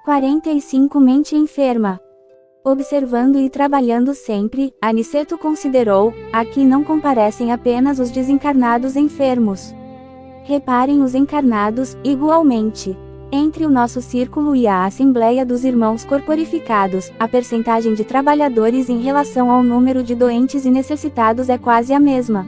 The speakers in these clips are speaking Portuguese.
45 Mente enferma. Observando e trabalhando sempre, Aniceto considerou, aqui não comparecem apenas os desencarnados enfermos. Reparem os encarnados, igualmente. Entre o nosso círculo e a Assembleia dos Irmãos Corporificados, a percentagem de trabalhadores em relação ao número de doentes e necessitados é quase a mesma.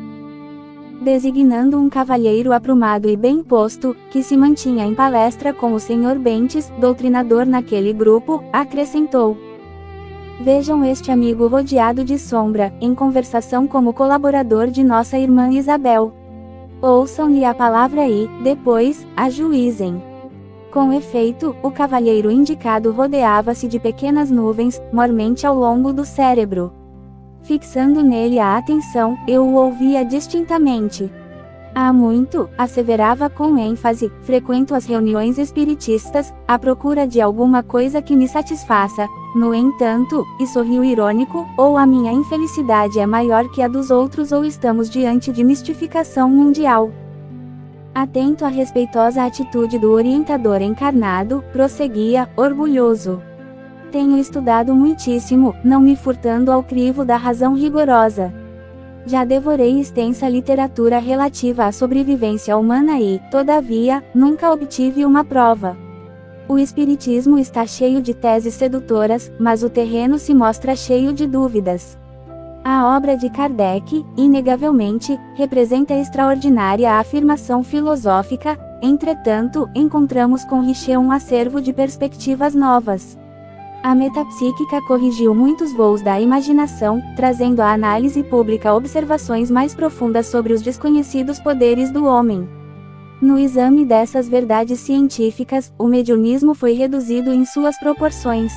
Designando um cavalheiro aprumado e bem posto, que se mantinha em palestra com o Sr. Bentes, doutrinador naquele grupo, acrescentou: vejam este amigo rodeado de sombra, em conversação como colaborador de nossa irmã Isabel. Ouçam-lhe a palavra e, depois, ajuizem. Com efeito, o cavalheiro indicado rodeava-se de pequenas nuvens, mormente ao longo do cérebro. Fixando nele a atenção, eu o ouvia distintamente. Há muito, asseverava com ênfase, frequento as reuniões espiritistas, à procura de alguma coisa que me satisfaça. No entanto, e sorriu irônico, ou a minha infelicidade é maior que a dos outros ou estamos diante de mistificação mundial. Atento à respeitosa atitude do orientador encarnado, prosseguia, orgulhoso. Tenho estudado muitíssimo, não me furtando ao crivo da razão rigorosa. Já devorei extensa literatura relativa à sobrevivência humana e, todavia, nunca obtive uma prova. O espiritismo está cheio de teses sedutoras, mas o terreno se mostra cheio de dúvidas. A obra de Kardec, inegavelmente, representa extraordinária afirmação filosófica, entretanto, encontramos com Richer um acervo de perspectivas novas. A metapsíquica corrigiu muitos voos da imaginação, trazendo à análise pública observações mais profundas sobre os desconhecidos poderes do homem. No exame dessas verdades científicas, o mediunismo foi reduzido em suas proporções.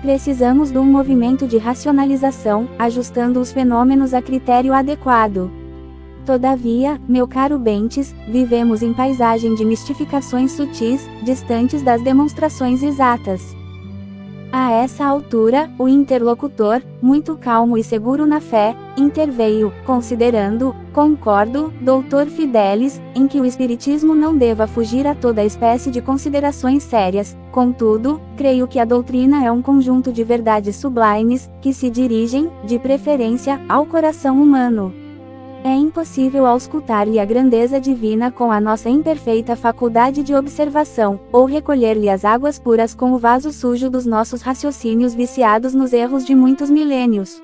Precisamos de um movimento de racionalização, ajustando os fenômenos a critério adequado. Todavia, meu caro Bentes, vivemos em paisagem de mistificações sutis, distantes das demonstrações exatas. A essa altura, o interlocutor, muito calmo e seguro na fé, interveio, considerando, concordo, Dr. Fidelis, em que o espiritismo não deva fugir a toda espécie de considerações sérias, contudo, creio que a doutrina é um conjunto de verdades sublimes, que se dirigem, de preferência, ao coração humano. É impossível auscultar-lhe a grandeza divina com a nossa imperfeita faculdade de observação, ou recolher-lhe as águas puras com o vaso sujo dos nossos raciocínios viciados nos erros de muitos milênios.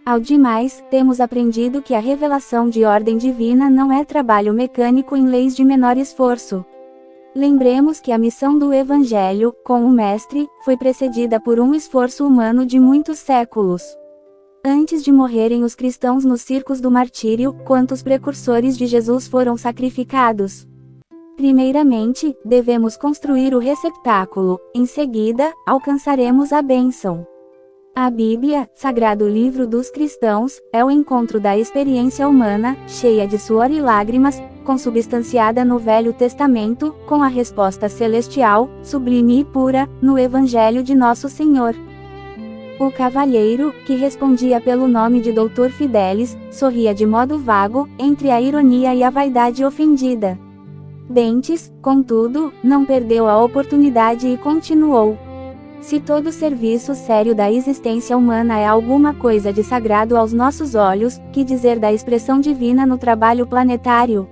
Ao demais, temos aprendido que a revelação de ordem divina não é trabalho mecânico em leis de menor esforço. Lembremos que a missão do Evangelho, com o Mestre, foi precedida por um esforço humano de muitos séculos. Antes de morrerem os cristãos nos circos do martírio, quantos precursores de Jesus foram sacrificados? Primeiramente, devemos construir o receptáculo, em seguida, alcançaremos a bênção. A Bíblia, sagrado livro dos cristãos, é o encontro da experiência humana, cheia de suor e lágrimas, consubstanciada no Velho Testamento, com a resposta celestial, sublime e pura, no Evangelho de Nosso Senhor. O cavalheiro, que respondia pelo nome de Dr. Fidelis, sorria de modo vago, entre a ironia e a vaidade ofendida. Bentes, contudo, não perdeu a oportunidade e continuou. Se todo serviço sério da existência humana é alguma coisa de sagrado aos nossos olhos, que dizer da expressão divina no trabalho planetário?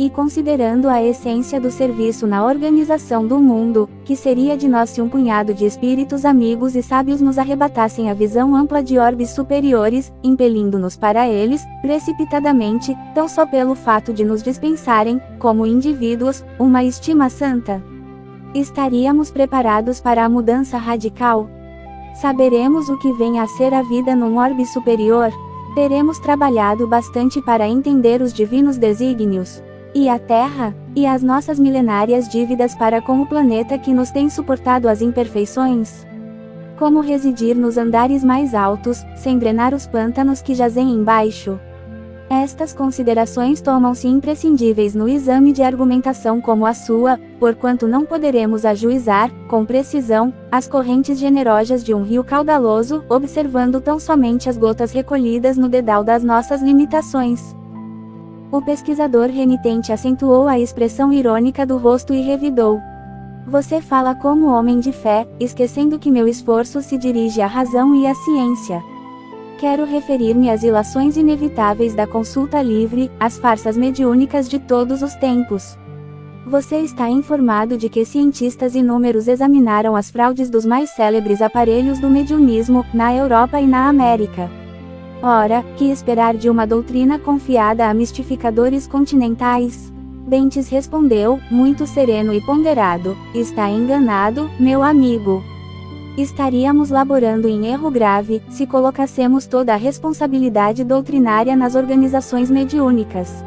E considerando a essência do serviço na organização do mundo, que seria de nós se um punhado de espíritos amigos e sábios nos arrebatassem a visão ampla de orbes superiores, impelindo-nos para eles, precipitadamente, tão só pelo fato de nos dispensarem, como indivíduos, uma estima santa? Estaríamos preparados para a mudança radical? Saberemos o que vem a ser a vida num orbe superior? Teremos trabalhado bastante para entender os divinos desígnios? E a Terra? E as nossas milenárias dívidas para com o planeta que nos tem suportado as imperfeições? Como residir nos andares mais altos, sem drenar os pântanos que jazem embaixo? Estas considerações tomam-se imprescindíveis no exame de argumentação como a sua, porquanto não poderemos ajuizar, com precisão, as correntes generosas de um rio caudaloso, observando tão somente as gotas recolhidas no dedal das nossas limitações. O pesquisador renitente acentuou a expressão irônica do rosto e revidou: Você fala como homem de fé, esquecendo que meu esforço se dirige à razão e à ciência. Quero referir-me às ilações inevitáveis da consulta livre, às farsas mediúnicas de todos os tempos. Você está informado de que cientistas inúmeros examinaram as fraudes dos mais célebres aparelhos do mediunismo, na Europa e na América. Ora, que esperar de uma doutrina confiada a mistificadores continentais? Bentes respondeu, muito sereno e ponderado: está enganado, meu amigo. Estaríamos laborando em erro grave, se colocássemos toda a responsabilidade doutrinária nas organizações mediúnicas.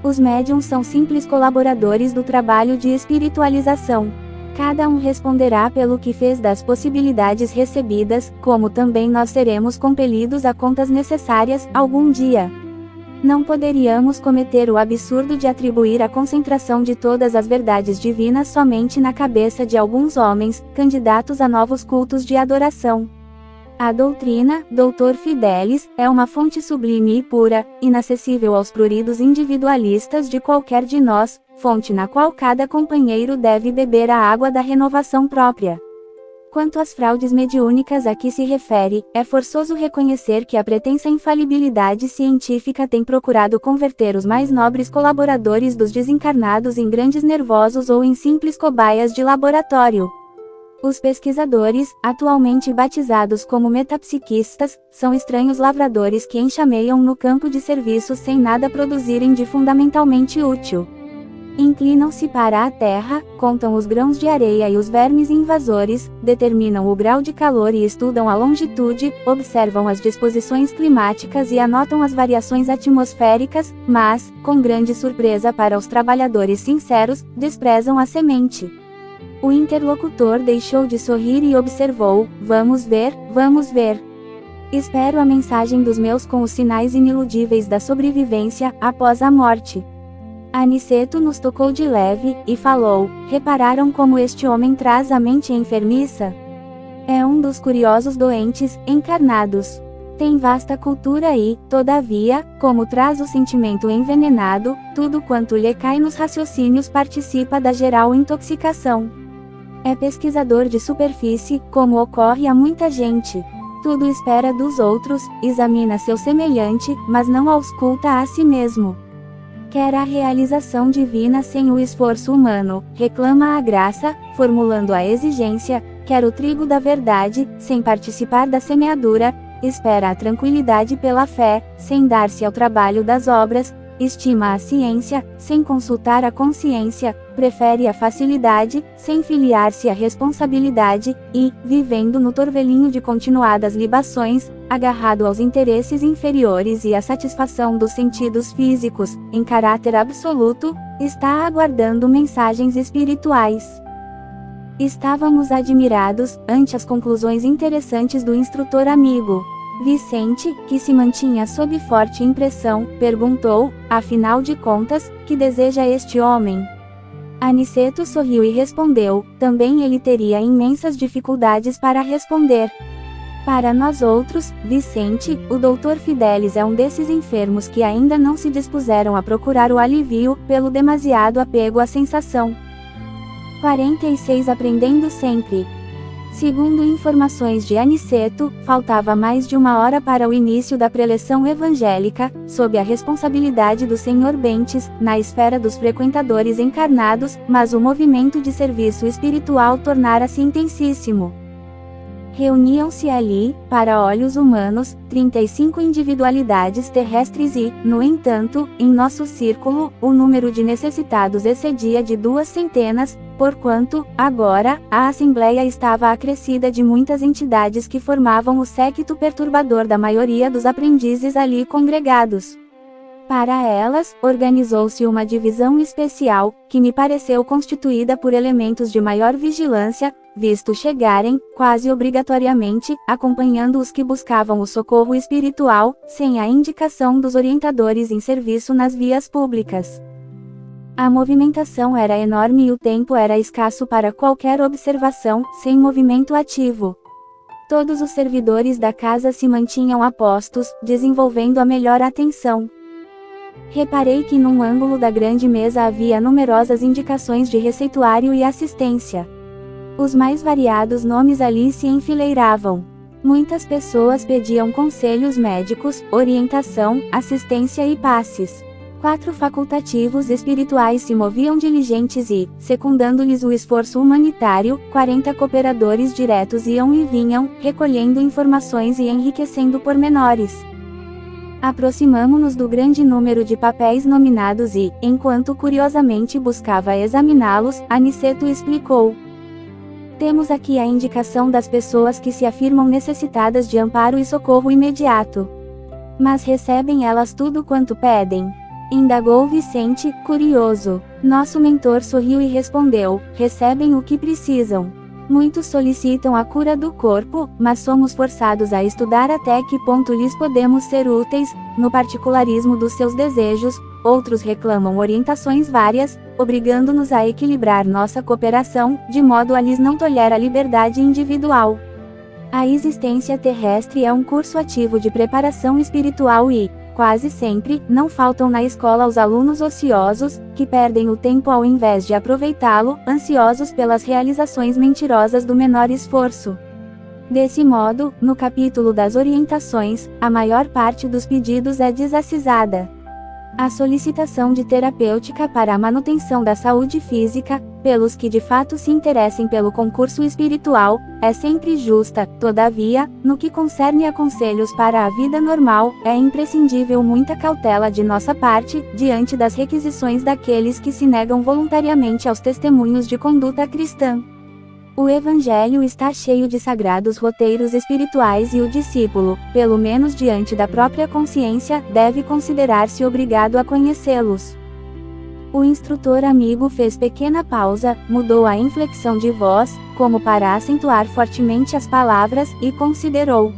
Os médiuns são simples colaboradores do trabalho de espiritualização. Cada um responderá pelo que fez das possibilidades recebidas, como também nós seremos compelidos a contas necessárias, algum dia. Não poderíamos cometer o absurdo de atribuir a concentração de todas as verdades divinas somente na cabeça de alguns homens, candidatos a novos cultos de adoração. A doutrina, Doutor Fidelis, é uma fonte sublime e pura, inacessível aos pruridos individualistas de qualquer de nós, fonte na qual cada companheiro deve beber a água da renovação própria. Quanto às fraudes mediúnicas a que se refere, é forçoso reconhecer que a pretensa infalibilidade científica tem procurado converter os mais nobres colaboradores dos desencarnados em grandes nervosos ou em simples cobaias de laboratório. Os pesquisadores, atualmente batizados como metapsiquistas, são estranhos lavradores que enxameiam no campo de serviço sem nada produzirem de fundamentalmente útil. Inclinam-se para a terra, contam os grãos de areia e os vermes invasores, determinam o grau de calor e estudam a longitude, observam as disposições climáticas e anotam as variações atmosféricas, mas, com grande surpresa para os trabalhadores sinceros, desprezam a semente. O interlocutor deixou de sorrir e observou: vamos ver, vamos ver. Espero a mensagem dos meus com os sinais iniludíveis da sobrevivência, após a morte. Aniceto nos tocou de leve, e falou: repararam como este homem traz a mente enfermiça? É um dos curiosos doentes, encarnados. Tem vasta cultura e, todavia, como traz o sentimento envenenado, tudo quanto lhe cai nos raciocínios participa da geral intoxicação. É pesquisador de superfície, como ocorre a muita gente. Tudo espera dos outros, examina seu semelhante, mas não ausculta a si mesmo. Quer a realização divina sem o esforço humano, reclama a graça, formulando a exigência, quer o trigo da verdade, sem participar da semeadura, espera a tranquilidade pela fé, sem dar-se ao trabalho das obras, estima a ciência, sem consultar a consciência, prefere a facilidade, sem filiar-se à responsabilidade, e, vivendo no torvelinho de continuadas libações, agarrado aos interesses inferiores e à satisfação dos sentidos físicos, em caráter absoluto, está aguardando mensagens espirituais. Estávamos admirados, ante as conclusões interessantes do instrutor amigo. Vicente, que se mantinha sob forte impressão, perguntou: afinal de contas, que deseja este homem? Aniceto sorriu e respondeu: também ele teria imensas dificuldades para responder. Para nós outros, Vicente, o Doutor Fidelis é um desses enfermos que ainda não se dispuseram a procurar o alívio, pelo demasiado apego à sensação. 46 Aprendendo sempre. Segundo informações de Aniceto, faltava mais de uma hora para o início da preleção evangélica, sob a responsabilidade do Sr. Bentes, na esfera dos frequentadores encarnados, mas o movimento de serviço espiritual tornara-se intensíssimo. Reuniam-se ali, para olhos humanos, 35 individualidades terrestres e, no entanto, em nosso círculo, o número de necessitados excedia de 200, porquanto, agora, a Assembleia estava acrescida de muitas entidades que formavam o séquito perturbador da maioria dos aprendizes ali congregados. Para elas, organizou-se uma divisão especial, que me pareceu constituída por elementos de maior vigilância, visto chegarem, quase obrigatoriamente, acompanhando os que buscavam o socorro espiritual, sem a indicação dos orientadores em serviço nas vias públicas. A movimentação era enorme e o tempo era escasso para qualquer observação, sem movimento ativo. Todos os servidores da casa se mantinham a postos, desenvolvendo a melhor atenção. Reparei que num ângulo da grande mesa havia numerosas indicações de receituário e assistência. Os mais variados nomes ali se enfileiravam. Muitas pessoas pediam conselhos médicos, orientação, assistência e passes. 4 facultativos espirituais se moviam diligentes e, secundando-lhes o esforço humanitário, 40 cooperadores diretos iam e vinham, recolhendo informações e enriquecendo pormenores. Aproximamo-nos do grande número de papéis nominados e, enquanto curiosamente buscava examiná-los, Aniceto explicou. Temos aqui a indicação das pessoas que se afirmam necessitadas de amparo e socorro imediato. Mas recebem elas tudo quanto pedem? Indagou Vicente, curioso. Nosso mentor sorriu e respondeu: recebem o que precisam. Muitos solicitam a cura do corpo, mas somos forçados a estudar até que ponto lhes podemos ser úteis, no particularismo dos seus desejos. Outros reclamam orientações várias, obrigando-nos a equilibrar nossa cooperação, de modo a lhes não tolher a liberdade individual. A existência terrestre é um curso ativo de preparação espiritual e, quase sempre, não faltam na escola os alunos ociosos, que perdem o tempo ao invés de aproveitá-lo, ansiosos pelas realizações mentirosas do menor esforço. Desse modo, no capítulo das orientações, a maior parte dos pedidos é desacisada. A solicitação de terapêutica para a manutenção da saúde física, pelos que de fato se interessem pelo concurso espiritual, é sempre justa. Todavia, no que concerne a conselhos para a vida normal, é imprescindível muita cautela de nossa parte, diante das requisições daqueles que se negam voluntariamente aos testemunhos de conduta cristã. O Evangelho está cheio de sagrados roteiros espirituais e o discípulo, pelo menos diante da própria consciência, deve considerar-se obrigado a conhecê-los. O instrutor amigo fez pequena pausa, mudou a inflexão de voz, como para acentuar fortemente as palavras, e considerou.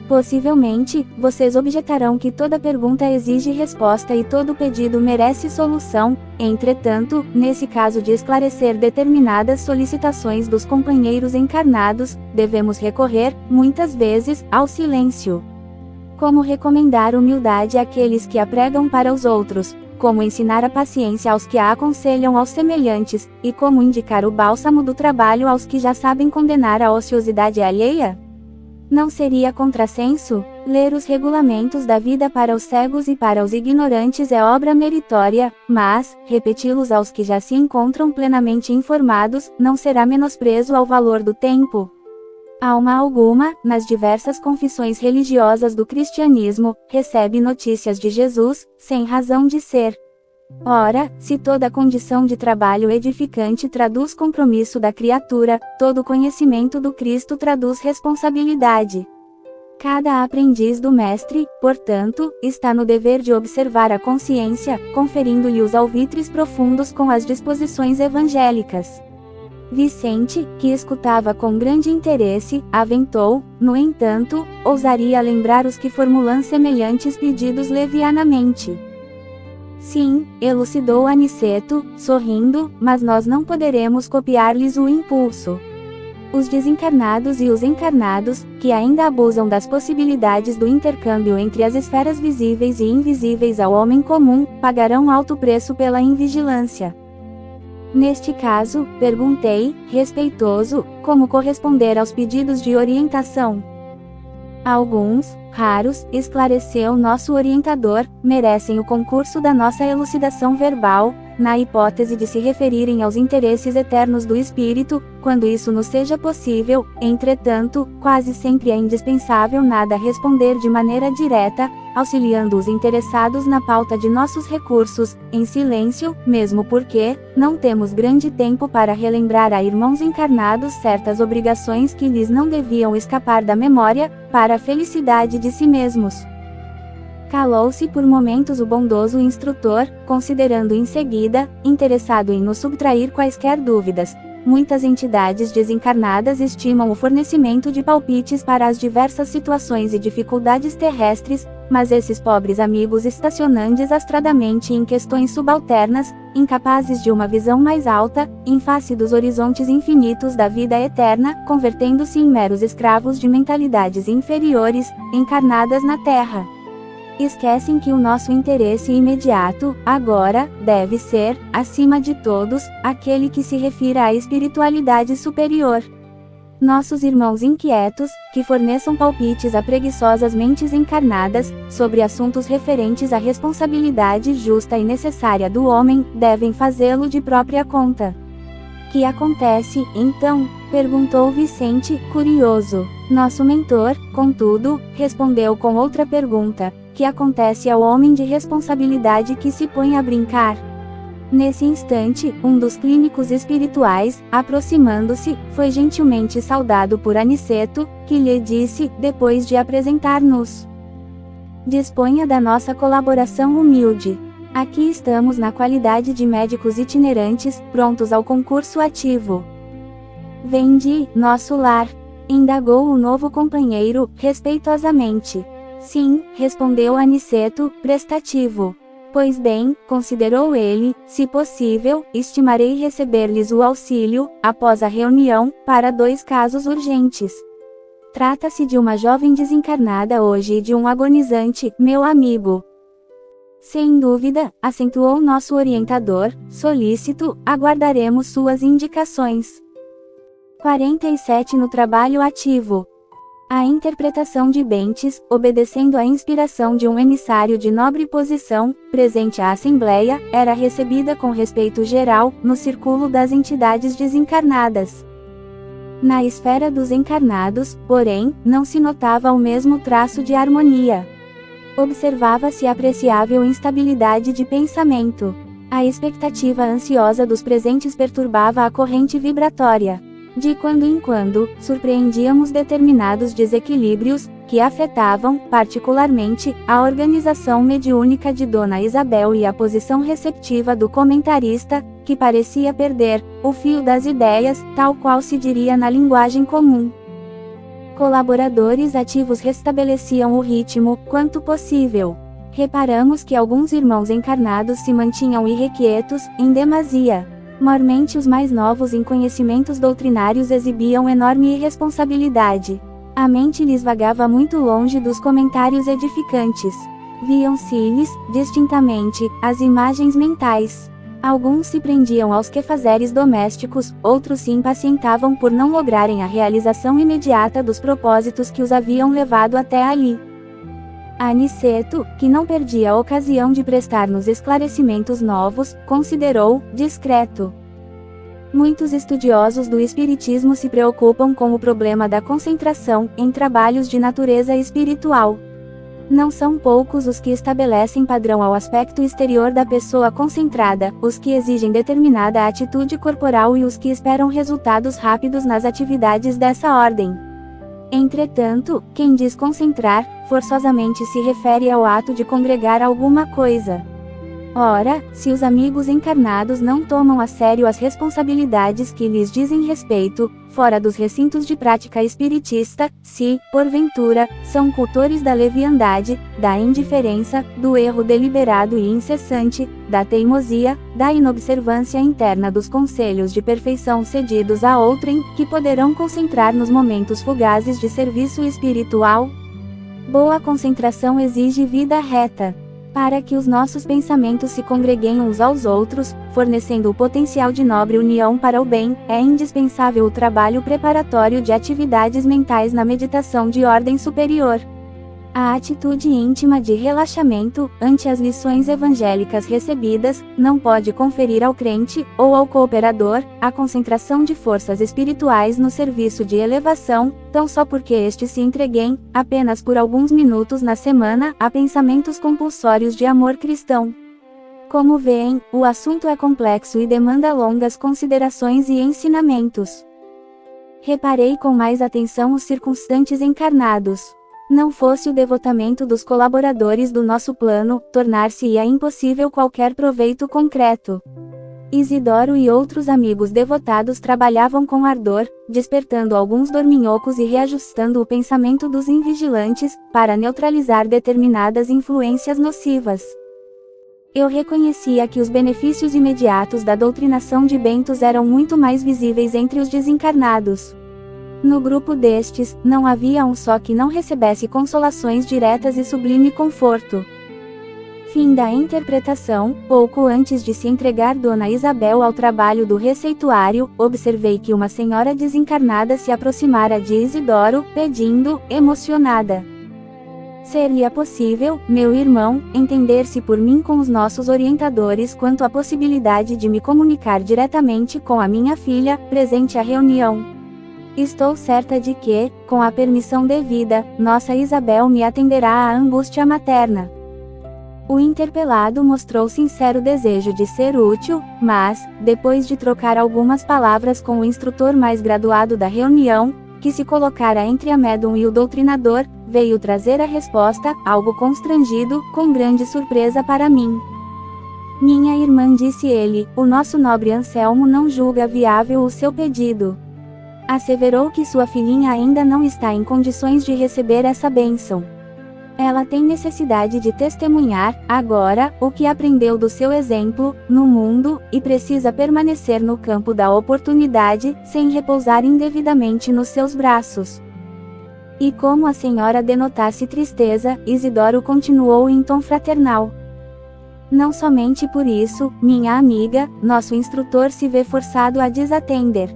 Possivelmente, vocês objetarão que toda pergunta exige resposta e todo pedido merece solução. Entretanto, nesse caso de esclarecer determinadas solicitações dos companheiros encarnados, devemos recorrer, muitas vezes, ao silêncio. Como recomendar humildade àqueles que a pregam para os outros, como ensinar a paciência aos que a aconselham aos semelhantes, e como indicar o bálsamo do trabalho aos que já sabem condenar a ociosidade alheia? Não seria contrassenso? Ler os regulamentos da vida para os cegos e para os ignorantes é obra meritória, mas, repeti-los aos que já se encontram plenamente informados, não será menosprezo ao valor do tempo? Alma alguma, nas diversas confissões religiosas do cristianismo, recebe notícias de Jesus, sem razão de ser. Ora, se toda condição de trabalho edificante traduz compromisso da criatura, todo conhecimento do Cristo traduz responsabilidade. Cada aprendiz do Mestre, portanto, está no dever de observar a consciência, conferindo-lhe os alvitres profundos com as disposições evangélicas. Vicente, que escutava com grande interesse, aventou, no entanto, ousaria lembrar os que formulam semelhantes pedidos levianamente. Sim, elucidou Aniceto, sorrindo, mas nós não poderemos copiar-lhes o impulso. Os desencarnados e os encarnados, que ainda abusam das possibilidades do intercâmbio entre as esferas visíveis e invisíveis ao homem comum, pagarão alto preço pela invigilância. Neste caso, perguntei, respeitoso, como corresponder aos pedidos de orientação. Alguns, raros, esclareceu nosso orientador, merecem o concurso da nossa elucidação verbal, na hipótese de se referirem aos interesses eternos do espírito, quando isso nos seja possível. Entretanto, quase sempre é indispensável nada responder de maneira direta, auxiliando os interessados na pauta de nossos recursos, em silêncio, mesmo porque não temos grande tempo para relembrar a irmãos encarnados certas obrigações que lhes não deviam escapar da memória, para a felicidade de si mesmos. Calou-se por momentos o bondoso instrutor, considerando em seguida, interessado em nos subtrair quaisquer dúvidas. Muitas entidades desencarnadas estimam o fornecimento de palpites para as diversas situações e dificuldades terrestres, mas esses pobres amigos estacionantes astradamente em questões subalternas, incapazes de uma visão mais alta, em face dos horizontes infinitos da vida eterna, convertendo-se em meros escravos de mentalidades inferiores, encarnadas na Terra. Esquecem que o nosso interesse imediato, agora, deve ser, acima de todos, aquele que se refira à espiritualidade superior. Nossos irmãos inquietos, que forneçam palpites a preguiçosas mentes encarnadas, sobre assuntos referentes à responsabilidade justa e necessária do homem, devem fazê-lo de própria conta. Que acontece, então? Perguntou Vicente, curioso. Nosso mentor, contudo, respondeu com outra pergunta: que acontece ao homem de responsabilidade que se põe a brincar? Nesse instante, um dos clínicos espirituais, aproximando-se, foi gentilmente saudado por Aniceto, que lhe disse, depois de apresentar-nos: disponha da nossa colaboração humilde. Aqui estamos na qualidade de médicos itinerantes, prontos ao concurso ativo. Vem de nosso lar? Indagou o novo companheiro, respeitosamente. Sim, respondeu Aniceto, prestativo. Pois bem, considerou ele, se possível, estimarei receber-lhes o auxílio, após a reunião, para 2 casos urgentes. Trata-se de uma jovem desencarnada hoje e de um agonizante, meu amigo. Sem dúvida, acentuou nosso orientador, solícito, aguardaremos suas indicações. 47 No trabalho ativo. A interpretação de Bentes, obedecendo à inspiração de um emissário de nobre posição, presente à Assembleia, era recebida com respeito geral, no círculo das entidades desencarnadas. Na esfera dos encarnados, porém, não se notava o mesmo traço de harmonia. Observava-se apreciável instabilidade de pensamento. A expectativa ansiosa dos presentes perturbava a corrente vibratória. De quando em quando, surpreendíamos determinados desequilíbrios, que afetavam, particularmente, a organização mediúnica de Dona Isabel e a posição receptiva do comentarista, que parecia perder o fio das ideias, tal qual se diria na linguagem comum. Colaboradores ativos restabeleciam o ritmo, quanto possível. Reparamos que alguns irmãos encarnados se mantinham irrequietos, em demasia. Mormente os mais novos em conhecimentos doutrinários exibiam enorme irresponsabilidade. A mente lhes vagava muito longe dos comentários edificantes. Viam-se-lhes, distintamente, as imagens mentais. Alguns se prendiam aos quefazeres domésticos, outros se impacientavam por não lograrem a realização imediata dos propósitos que os haviam levado até ali. Aniceto, que não perdia a ocasião de prestar-nos esclarecimentos novos, considerou, discreto. Muitos estudiosos do espiritismo se preocupam com o problema da concentração, em trabalhos de natureza espiritual. Não são poucos os que estabelecem padrão ao aspecto exterior da pessoa concentrada, os que exigem determinada atitude corporal e os que esperam resultados rápidos nas atividades dessa ordem. Entretanto, quem diz concentrar, forçosamente se refere ao ato de congregar alguma coisa. Ora, se os amigos encarnados não tomam a sério as responsabilidades que lhes dizem respeito, fora dos recintos de prática espiritista, se, porventura, são cultores da leviandade, da indiferença, do erro deliberado e incessante, da teimosia, da inobservância interna dos conselhos de perfeição cedidos a outrem, que poderão concentrar nos momentos fugazes de serviço espiritual? Boa concentração exige vida reta. Para que os nossos pensamentos se congreguem uns aos outros, fornecendo o potencial de nobre união para o bem, é indispensável o trabalho preparatório de atividades mentais na meditação de ordem superior. A atitude íntima de relaxamento, ante as lições evangélicas recebidas, não pode conferir ao crente, ou ao cooperador, a concentração de forças espirituais no serviço de elevação, tão só porque estes se entreguem, apenas por alguns minutos na semana, a pensamentos compulsórios de amor cristão. Como veem, o assunto é complexo e demanda longas considerações e ensinamentos. Reparei com mais atenção os circunstantes encarnados. Não fosse o devotamento dos colaboradores do nosso plano, tornar-se-ia impossível qualquer proveito concreto. Isidoro e outros amigos devotados trabalhavam com ardor, despertando alguns dorminhocos e reajustando o pensamento dos invigilantes, para neutralizar determinadas influências nocivas. Eu reconhecia que os benefícios imediatos da doutrinação de Bentos eram muito mais visíveis entre os desencarnados. No grupo destes, não havia um só que não recebesse consolações diretas e sublime conforto. Fim da interpretação. Pouco antes de se entregar Dona Isabel ao trabalho do receituário, observei que uma senhora desencarnada se aproximara de Isidoro, pedindo, emocionada: seria possível, meu irmão, entender-se por mim com os nossos orientadores quanto à possibilidade de me comunicar diretamente com a minha filha, presente à reunião? Estou certa de que, com a permissão devida, nossa Isabel me atenderá à angústia materna. O interpelado mostrou sincero desejo de ser útil, mas, depois de trocar algumas palavras com o instrutor mais graduado da reunião, que se colocara entre a médium e o doutrinador, veio trazer a resposta, algo constrangido, com grande surpresa para mim. Minha irmã, disse ele, o nosso nobre Anselmo não julga viável o seu pedido. Asseverou que sua filhinha ainda não está em condições de receber essa bênção. Ela tem necessidade de testemunhar, agora, o que aprendeu do seu exemplo, no mundo, e precisa permanecer no campo da oportunidade, sem repousar indevidamente nos seus braços. E como a senhora denotasse tristeza, Isidoro continuou em tom fraternal: não somente por isso, minha amiga, nosso instrutor se vê forçado a desatender.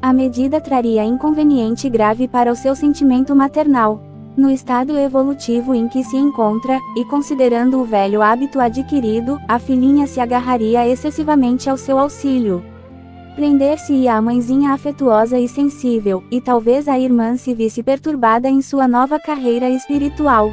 A medida traria inconveniente grave para o seu sentimento maternal. No estado evolutivo em que se encontra, e considerando o velho hábito adquirido, a filhinha se agarraria excessivamente ao seu auxílio. Prender-se-ia a mãezinha afetuosa e sensível, e talvez a irmã se visse perturbada em sua nova carreira espiritual.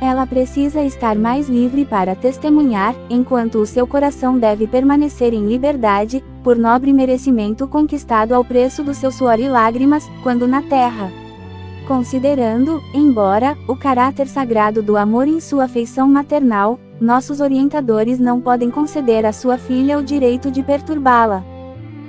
Ela precisa estar mais livre para testemunhar, enquanto o seu coração deve permanecer em liberdade, por nobre merecimento conquistado ao preço do seu suor e lágrimas, quando na terra. Considerando, embora, o caráter sagrado do amor em sua afeição maternal, nossos orientadores não podem conceder à sua filha o direito de perturbá-la.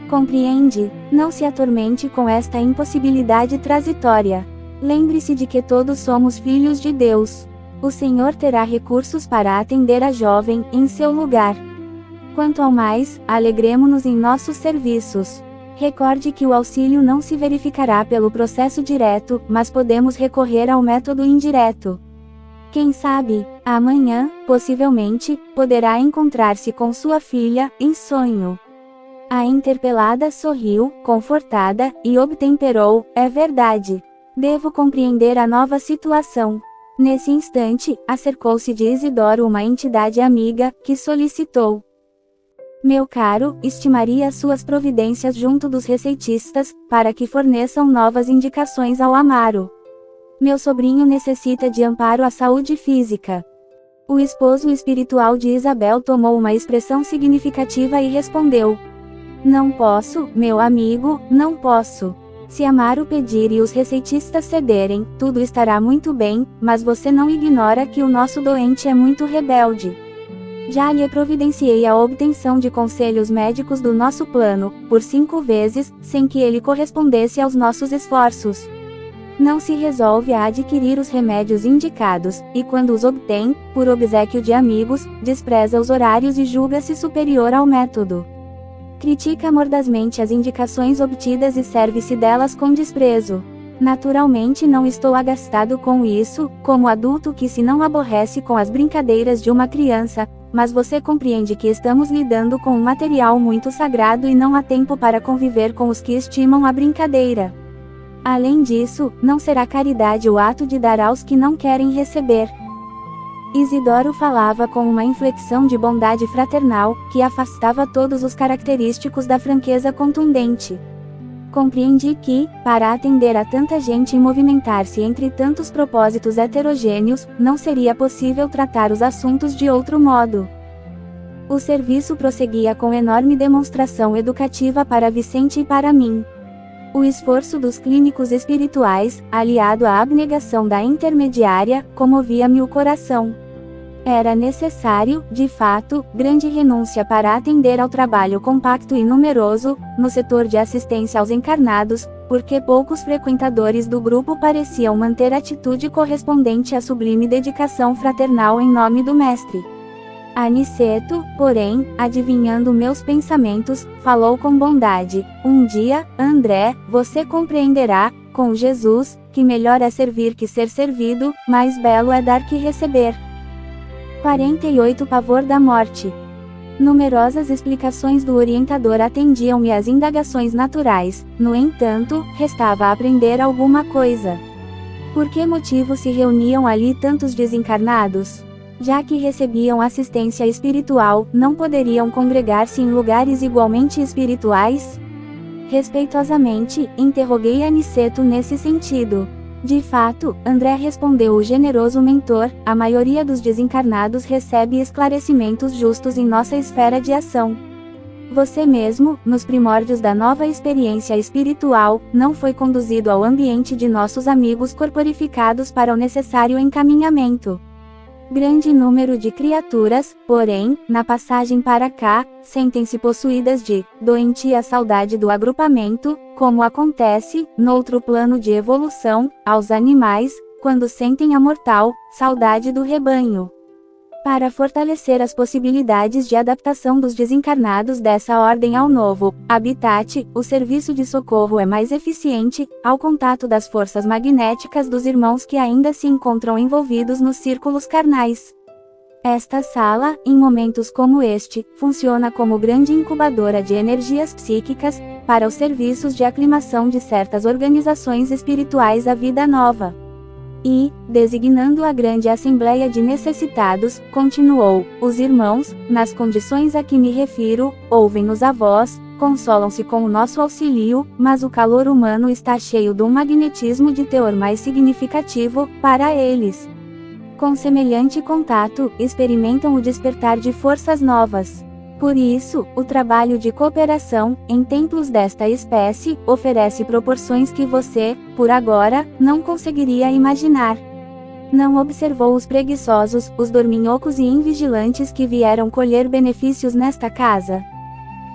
Compreende? Não se atormente com esta impossibilidade transitória. Lembre-se de que todos somos filhos de Deus. O Senhor terá recursos para atender a jovem, em seu lugar. Quanto ao mais, alegremo-nos em nossos serviços. Recorde que o auxílio não se verificará pelo processo direto, mas podemos recorrer ao método indireto. Quem sabe, amanhã, possivelmente, poderá encontrar-se com sua filha, em sonho. A interpelada sorriu, confortada, e obtemperou: é verdade. Devo compreender a nova situação. Nesse instante, acercou-se de Isidoro uma entidade amiga, que solicitou: meu caro, estimaria suas providências junto dos receitistas, para que forneçam novas indicações ao Amaro. Meu sobrinho necessita de amparo à saúde física. O esposo espiritual de Isabel tomou uma expressão significativa e respondeu: não posso, meu amigo, não posso. Se Amaro pedir e os receitistas cederem, tudo estará muito bem, mas você não ignora que o nosso doente é muito rebelde. Já lhe providenciei a obtenção de conselhos médicos do nosso plano, por 5 vezes, sem que ele correspondesse aos nossos esforços. Não se resolve a adquirir os remédios indicados, e quando os obtém, por obséquio de amigos, despreza os horários e julga-se superior ao método. Critica mordazmente as indicações obtidas e serve-se delas com desprezo. Naturalmente não estou agastado com isso, como adulto que se não aborrece com as brincadeiras de uma criança, mas você compreende que estamos lidando com um material muito sagrado e não há tempo para conviver com os que estimam a brincadeira. Além disso, não será caridade o ato de dar aos que não querem receber. Isidoro falava com uma inflexão de bondade fraternal, que afastava todos os característicos da franqueza contundente. Compreendi que, para atender a tanta gente e movimentar-se entre tantos propósitos heterogêneos, não seria possível tratar os assuntos de outro modo. O serviço prosseguia com enorme demonstração educativa para Vicente e para mim. O esforço dos clínicos espirituais, aliado à abnegação da intermediária, comovia-me o coração. Era necessário, de fato, grande renúncia para atender ao trabalho compacto e numeroso, no setor de assistência aos encarnados, porque poucos frequentadores do grupo pareciam manter atitude correspondente à sublime dedicação fraternal em nome do Mestre. Aniceto, porém, adivinhando meus pensamentos, falou com bondade: um dia, André, você compreenderá, com Jesus, que melhor é servir que ser servido, mais belo é dar que receber. 48 Pavor da morte. Numerosas explicações do orientador atendiam-me às indagações naturais, no entanto, restava aprender alguma coisa. Por que motivo se reuniam ali tantos desencarnados? Já que recebiam assistência espiritual, não poderiam congregar-se em lugares igualmente espirituais? Respeitosamente, interroguei Aniceto nesse sentido. De fato, André respondeu o generoso mentor, a maioria dos desencarnados recebe esclarecimentos justos em nossa esfera de ação. Você mesmo, nos primórdios da nova experiência espiritual, não foi conduzido ao ambiente de nossos amigos corporificados para o necessário encaminhamento. Grande número de criaturas, porém, na passagem para cá, sentem-se possuídas de doentia saudade do agrupamento, como acontece, noutro plano de evolução, aos animais, quando sentem a mortal saudade do rebanho. Para fortalecer as possibilidades de adaptação dos desencarnados dessa ordem ao novo habitat, o serviço de socorro é mais eficiente, ao contato das forças magnéticas dos irmãos que ainda se encontram envolvidos nos círculos carnais. Esta sala, em momentos como este, funciona como grande incubadora de energias psíquicas, para os serviços de aclimação de certas organizações espirituais à vida nova. E, designando a grande assembleia de necessitados, continuou, os irmãos, nas condições a que me refiro, ouvem-nos a voz, consolam-se com o nosso auxílio, mas o calor humano está cheio de um magnetismo de teor mais significativo, para eles. Com semelhante contato, experimentam o despertar de forças novas. Por isso, o trabalho de cooperação, em templos desta espécie, oferece proporções que você, por agora, não conseguiria imaginar. Não observou os preguiçosos, os dorminhocos e invigilantes que vieram colher benefícios nesta casa?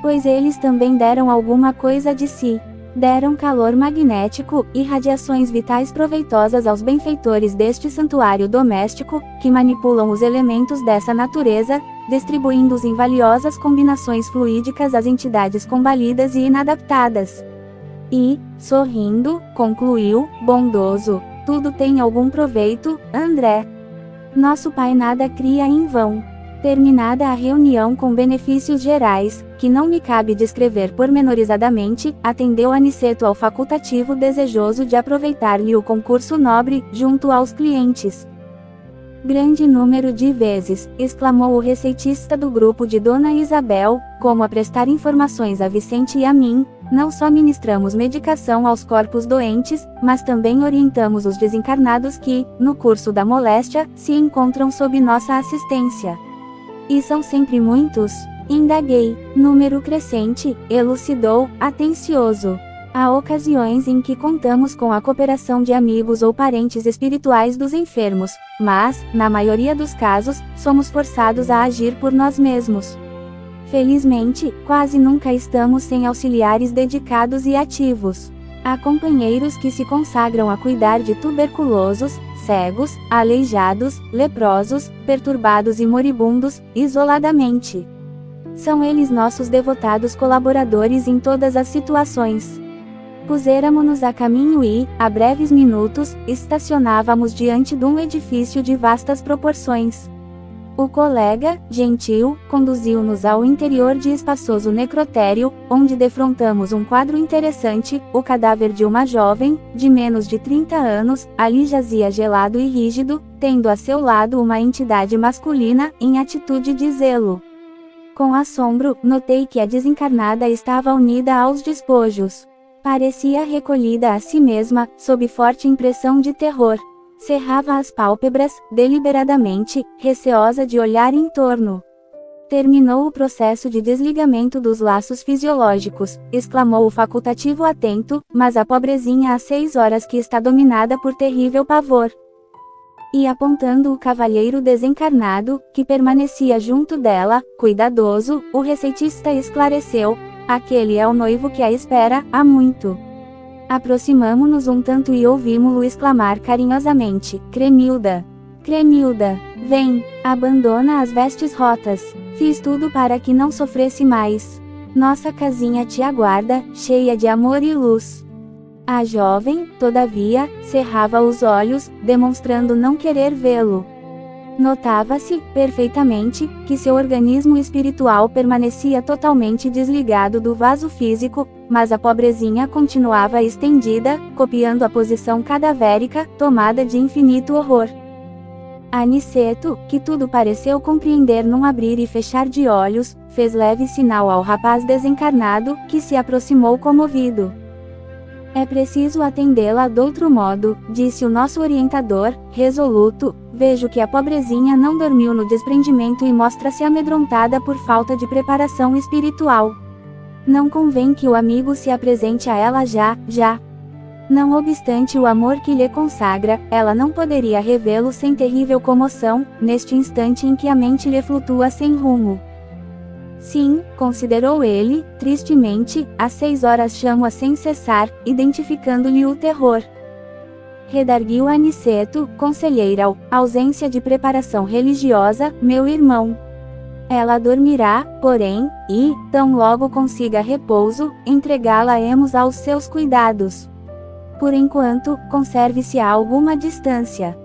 Pois eles também deram alguma coisa de si. Deram calor magnético, e radiações vitais proveitosas aos benfeitores deste santuário doméstico, que manipulam os elementos dessa natureza, distribuindo-os em valiosas combinações fluídicas às entidades combalidas e inadaptadas. E, sorrindo, concluiu, bondoso, tudo tem algum proveito, André. Nosso Pai nada cria em vão. Terminada a reunião com benefícios gerais, que não me cabe descrever pormenorizadamente, atendeu Aniceto ao facultativo desejoso de aproveitar-lhe o concurso nobre, junto aos clientes. Grande número de vezes, exclamou o receitista do grupo de Dona Isabel, como a prestar informações a Vicente e a mim, não só ministramos medicação aos corpos doentes, mas também orientamos os desencarnados que, no curso da moléstia, se encontram sob nossa assistência. E são sempre muitos? Indaguei. Número crescente, elucidou, atencioso. Há ocasiões em que contamos com a cooperação de amigos ou parentes espirituais dos enfermos, mas, na maioria dos casos, somos forçados a agir por nós mesmos. Felizmente, quase nunca estamos sem auxiliares dedicados e ativos. Há companheiros que se consagram a cuidar de tuberculosos, cegos, aleijados, leprosos, perturbados e moribundos, isoladamente. São eles nossos devotados colaboradores em todas as situações. Puséramo-nos a caminho e, a breves minutos, estacionávamos diante de um edifício de vastas proporções. O colega, gentil, conduziu-nos ao interior de espaçoso necrotério, onde defrontamos um quadro interessante, o cadáver de uma jovem, de menos de 30 anos, ali jazia gelado e rígido, tendo a seu lado uma entidade masculina, em atitude de zelo. Com assombro, notei que a desencarnada estava unida aos despojos. Parecia recolhida a si mesma, sob forte impressão de terror. Cerrava as pálpebras, deliberadamente, receosa de olhar em torno. Terminou o processo de desligamento dos laços fisiológicos, exclamou o facultativo atento, mas a pobrezinha há 6 horas que está dominada por terrível pavor. E apontando o cavalheiro desencarnado, que permanecia junto dela, cuidadoso, o receitista esclareceu, aquele é o noivo que a espera, há muito. Aproximamo-nos um tanto e ouvimo-lo exclamar carinhosamente, Cremilda! Cremilda! Vem! Abandona as vestes rotas! Fiz tudo para que não sofresse mais. Nossa casinha te aguarda, cheia de amor e luz. A jovem, todavia, cerrava os olhos, demonstrando não querer vê-lo. Notava-se, perfeitamente, que seu organismo espiritual permanecia totalmente desligado do vaso físico, mas a pobrezinha continuava estendida, copiando a posição cadavérica, tomada de infinito horror. Aniceto, que tudo pareceu compreender num abrir e fechar de olhos, fez leve sinal ao rapaz desencarnado, que se aproximou comovido. É preciso atendê-la doutro modo, disse o nosso orientador, resoluto. Vejo que a pobrezinha não dormiu no desprendimento e mostra-se amedrontada por falta de preparação espiritual. Não convém que o amigo se apresente a ela já. Não obstante o amor que lhe consagra, ela não poderia revê-lo sem terrível comoção, neste instante em que a mente lhe flutua sem rumo. Sim, considerou ele, tristemente, às 6 horas chamo-a sem cessar, identificando-lhe o terror. Redarguiu Aniceto, conselheira, ausência de preparação religiosa, meu irmão. Ela dormirá, porém, e, tão logo consiga repouso, entregá-la-emos aos seus cuidados. Por enquanto, conserve-se a alguma distância.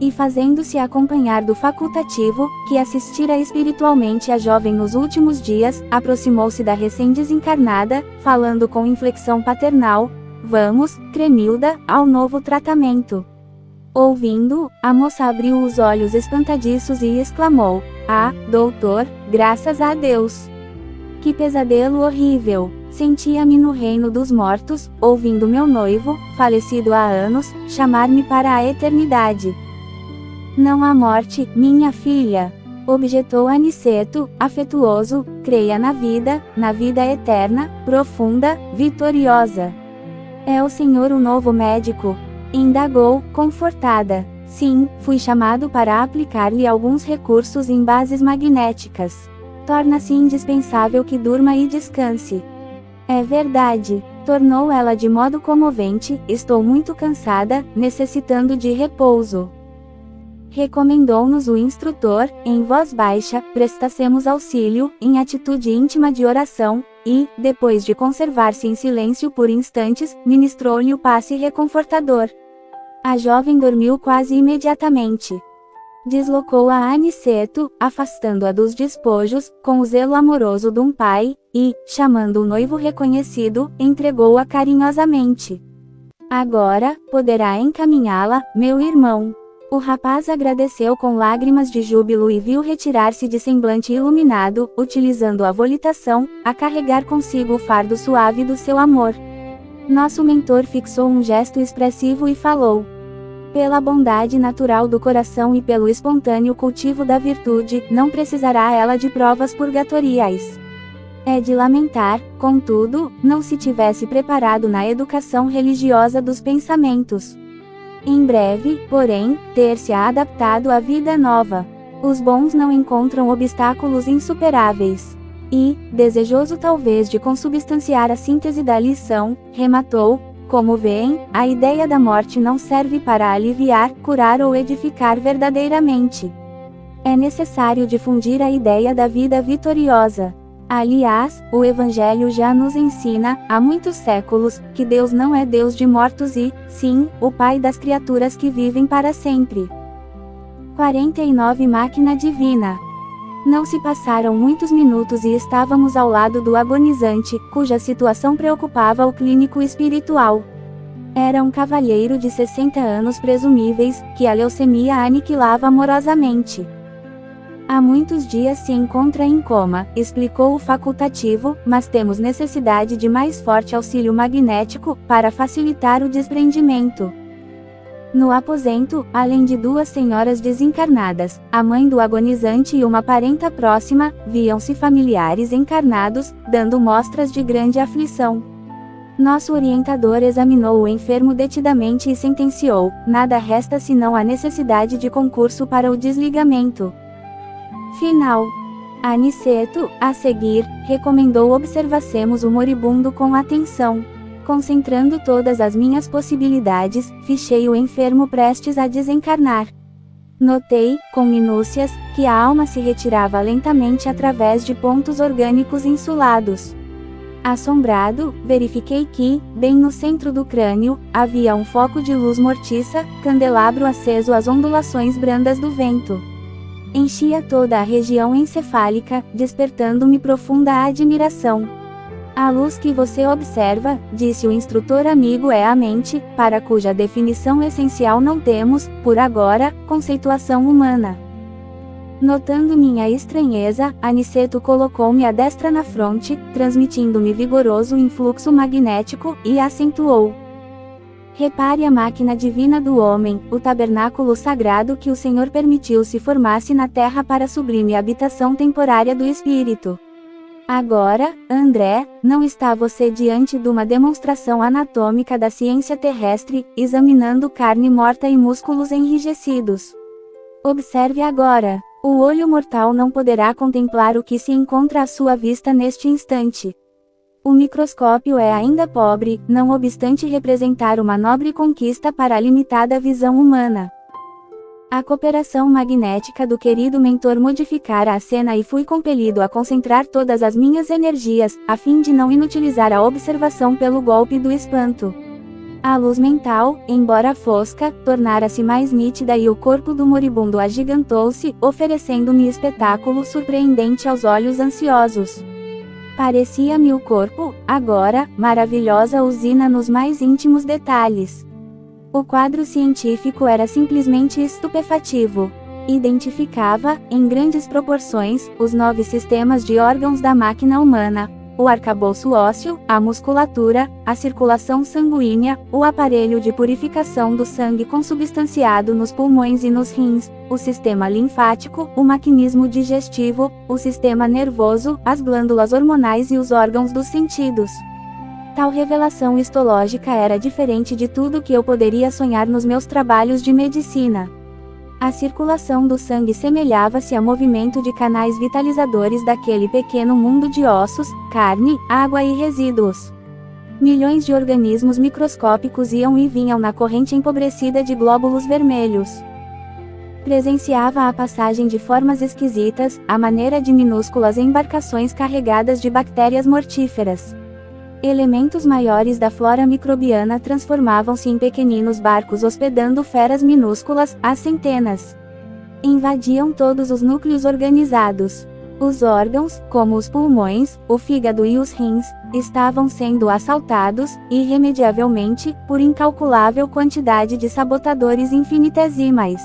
E fazendo-se acompanhar do facultativo, que assistira espiritualmente a jovem nos últimos dias, aproximou-se da recém-desencarnada, falando com inflexão paternal: vamos, Cremilda, ao novo tratamento. Ouvindo, a moça abriu os olhos espantadiços e exclamou: ah, doutor, graças a Deus! Que pesadelo horrível! Sentia-me no reino dos mortos, ouvindo meu noivo, falecido há anos, chamar-me para a eternidade. Não há morte, minha filha, objetou Aniceto, afetuoso, creia na vida eterna, profunda, vitoriosa. É o Senhor o novo médico? Indagou, confortada. Sim, fui chamado para aplicar-lhe alguns recursos em bases magnéticas. Torna-se indispensável que durma e descanse. É verdade, tornou ela de modo comovente, estou muito cansada, necessitando de repouso. Recomendou-nos o instrutor, em voz baixa, prestassemos auxílio, em atitude íntima de oração, e, depois de conservar-se em silêncio por instantes, ministrou-lhe o passe reconfortador. A jovem dormiu quase imediatamente. Deslocou a Aniceto, afastando-a dos despojos, com o zelo amoroso de um pai, e, chamando o noivo reconhecido, entregou-a carinhosamente. Agora, poderá encaminhá-la, meu irmão. O rapaz agradeceu com lágrimas de júbilo e viu retirar-se de semblante iluminado, utilizando a volitação, a carregar consigo o fardo suave do seu amor. Nosso mentor fixou um gesto expressivo e falou: pela bondade natural do coração e pelo espontâneo cultivo da virtude, não precisará ela de provas purgatoriais. É de lamentar, contudo, não se tivesse preparado na educação religiosa dos pensamentos. Em breve, porém, ter-se adaptado à vida nova. Os bons não encontram obstáculos insuperáveis. E, desejoso talvez de consubstanciar a síntese da lição, rematou: como veem, a ideia da morte não serve para aliviar, curar ou edificar verdadeiramente. É necessário difundir a ideia da vida vitoriosa. Aliás, o Evangelho já nos ensina, há muitos séculos, que Deus não é Deus de mortos e, sim, o Pai das criaturas que vivem para sempre. 49 Máquina Divina. Não se passaram muitos minutos e estávamos ao lado do agonizante, cuja situação preocupava o clínico espiritual. Era um cavalheiro de 60 anos presumíveis, que a leucemia aniquilava amorosamente. Há muitos dias se encontra em coma, explicou o facultativo, mas temos necessidade de mais forte auxílio magnético, para facilitar o desprendimento. No aposento, além de 2 senhoras desencarnadas, a mãe do agonizante e uma parenta próxima, viam-se familiares encarnados, dando mostras de grande aflição. Nosso orientador examinou o enfermo detidamente e sentenciou: nada resta senão a necessidade de concurso para o desligamento. Final. Aniceto, a seguir, recomendou observassemos o moribundo com atenção. Concentrando todas as minhas possibilidades, fichei o enfermo prestes a desencarnar. Notei, com minúcias, que a alma se retirava lentamente através de pontos orgânicos insulados. Assombrado, verifiquei que, bem no centro do crânio, havia um foco de luz mortiça, candelabro aceso às ondulações brandas do vento. Enchia toda a região encefálica, despertando-me profunda admiração. A luz que você observa, disse o instrutor amigo, é a mente, para cuja definição essencial não temos, por agora, conceituação humana. Notando minha estranheza, Aniceto colocou-me a destra na fronte, transmitindo-me vigoroso influxo magnético, e acentuou: repare a máquina divina do homem, o tabernáculo sagrado que o Senhor permitiu se formasse na terra para a sublime habitação temporária do espírito. Agora, André, não está você diante de uma demonstração anatômica da ciência terrestre, examinando carne morta e músculos enrijecidos. Observe agora. O olho mortal não poderá contemplar o que se encontra à sua vista neste instante. O microscópio é ainda pobre, não obstante representar uma nobre conquista para a limitada visão humana. A cooperação magnética do querido mentor modificara a cena e fui compelido a concentrar todas as minhas energias, a fim de não inutilizar a observação pelo golpe do espanto. A luz mental, embora fosca, tornara-se mais nítida e o corpo do moribundo agigantou-se, oferecendo-me espetáculo surpreendente aos olhos ansiosos. Parecia-me o corpo, agora, maravilhosa usina nos mais íntimos detalhes. O quadro científico era simplesmente estupefativo. Identificava, em grandes proporções, os 9 sistemas de órgãos da máquina humana: o arcabouço ósseo, a musculatura, a circulação sanguínea, o aparelho de purificação do sangue consubstanciado nos pulmões e nos rins, o sistema linfático, o maquinismo digestivo, o sistema nervoso, as glândulas hormonais e os órgãos dos sentidos. Tal revelação histológica era diferente de tudo que eu poderia sonhar nos meus trabalhos de medicina. A circulação do sangue semelhava-se a movimento de canais vitalizadores daquele pequeno mundo de ossos, carne, água e resíduos. Milhões de organismos microscópicos iam e vinham na corrente empobrecida de glóbulos vermelhos. Presenciava a passagem de formas esquisitas, à maneira de minúsculas embarcações carregadas de bactérias mortíferas. Elementos maiores da flora microbiana transformavam-se em pequeninos barcos hospedando feras minúsculas, às centenas. Invadiam todos os núcleos organizados. Os órgãos, como os pulmões, o fígado e os rins, estavam sendo assaltados, irremediavelmente, por incalculável quantidade de sabotadores infinitesimais.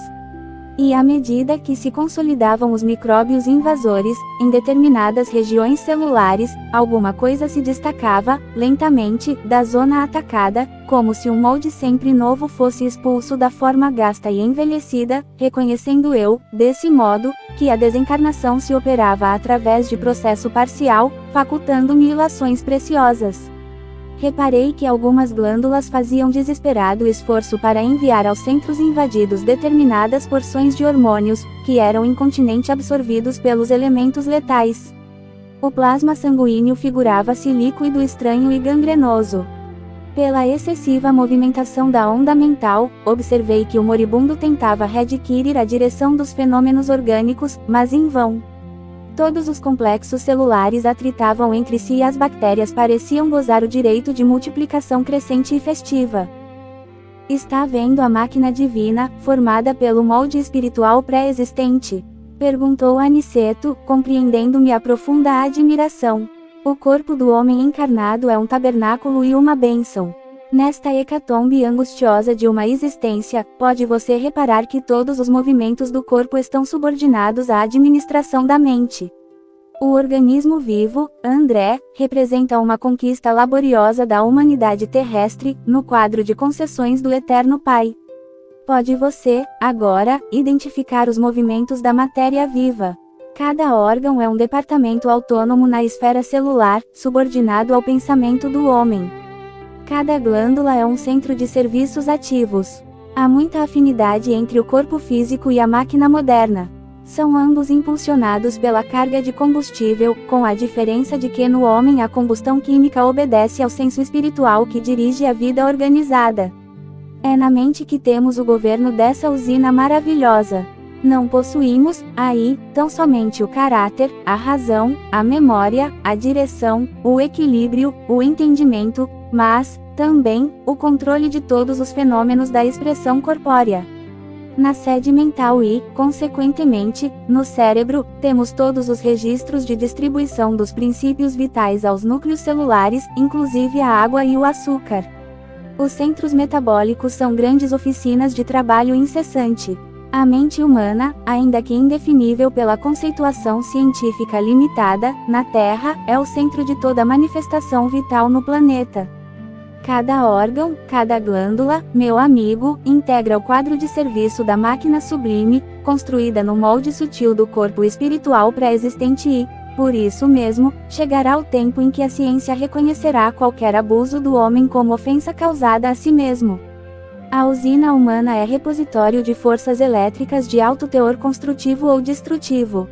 E à medida que se consolidavam os micróbios invasores, em determinadas regiões celulares, alguma coisa se destacava, lentamente, da zona atacada, como se um molde sempre novo fosse expulso da forma gasta e envelhecida, reconhecendo eu, desse modo, que a desencarnação se operava através de processo parcial, facultando-me ilações preciosas. Reparei que algumas glândulas faziam desesperado esforço para enviar aos centros invadidos determinadas porções de hormônios, que eram incontinenti absorvidos pelos elementos letais. O plasma sanguíneo figurava-se líquido estranho e gangrenoso. Pela excessiva movimentação da onda mental, observei que o moribundo tentava readquirir a direção dos fenômenos orgânicos, mas em vão. Todos os complexos celulares atritavam entre si e as bactérias pareciam gozar o direito de multiplicação crescente e festiva. Está vendo a máquina divina, formada pelo molde espiritual pré-existente? Perguntou Aniceto, compreendendo-me a profunda admiração. O corpo do homem encarnado é um tabernáculo e uma bênção. Nesta hecatombe angustiosa de uma existência, pode você reparar que todos os movimentos do corpo estão subordinados à administração da mente. O organismo vivo, André, representa uma conquista laboriosa da humanidade terrestre, no quadro de concessões do Eterno Pai. Pode você, agora, identificar os movimentos da matéria viva. Cada órgão é um departamento autônomo na esfera celular, subordinado ao pensamento do homem. Cada glândula é um centro de serviços ativos. Há muita afinidade entre o corpo físico e a máquina moderna. São ambos impulsionados pela carga de combustível, com a diferença de que no homem a combustão química obedece ao senso espiritual que dirige a vida organizada. É na mente que temos o governo dessa usina maravilhosa. Não possuímos, aí, tão somente o caráter, a razão, a memória, a direção, o equilíbrio, o entendimento, mas, também, o controle de todos os fenômenos da expressão corpórea. Na sede mental e, consequentemente, no cérebro, temos todos os registros de distribuição dos princípios vitais aos núcleos celulares, inclusive a água e o açúcar. Os centros metabólicos são grandes oficinas de trabalho incessante. A mente humana, ainda que indefinível pela conceituação científica limitada, na Terra, é o centro de toda manifestação vital no planeta. Cada órgão, cada glândula, meu amigo, integra o quadro de serviço da máquina sublime, construída no molde sutil do corpo espiritual pré-existente e, por isso mesmo, chegará o tempo em que a ciência reconhecerá qualquer abuso do homem como ofensa causada a si mesmo. A usina humana é repositório de forças elétricas de alto teor construtivo ou destrutivo.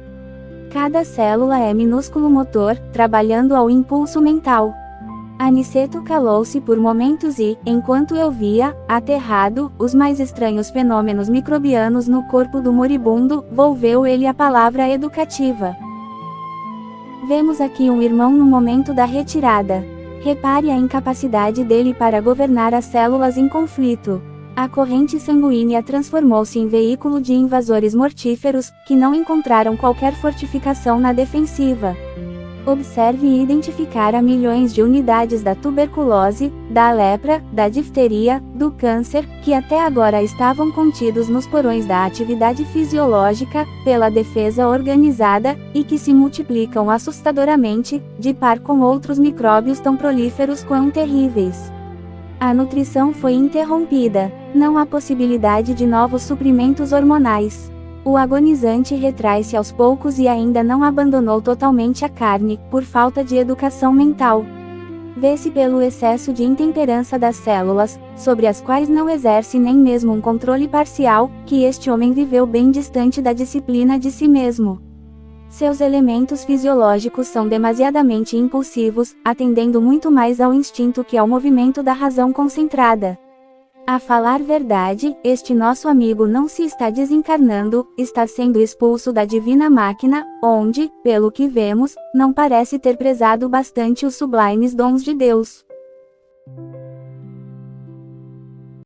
Cada célula é minúsculo motor, trabalhando ao impulso mental. Aniceto calou-se por momentos e, enquanto eu via, aterrado, os mais estranhos fenômenos microbianos no corpo do moribundo, volveu ele a palavra educativa. Vemos aqui um irmão no momento da retirada. Repare a incapacidade dele para governar as células em conflito. A corrente sanguínea transformou-se em veículo de invasores mortíferos, que não encontraram qualquer fortificação na defensiva. Observe e identificar a milhões de unidades da tuberculose, da lepra, da difteria, do câncer, que até agora estavam contidos nos porões da atividade fisiológica, pela defesa organizada, e que se multiplicam assustadoramente, de par com outros micróbios tão prolíferos quão terríveis. A nutrição foi interrompida. Não há possibilidade de novos suprimentos hormonais. O agonizante retrai-se aos poucos e ainda não abandonou totalmente a carne, por falta de educação mental. Vê-se pelo excesso de intemperança das células, sobre as quais não exerce nem mesmo um controle parcial, que este homem viveu bem distante da disciplina de si mesmo. Seus elementos fisiológicos são demasiadamente impulsivos, atendendo muito mais ao instinto que ao movimento da razão concentrada. A falar verdade, este nosso amigo não se está desencarnando, está sendo expulso da divina máquina, onde, pelo que vemos, não parece ter prezado bastante os sublimes dons de Deus.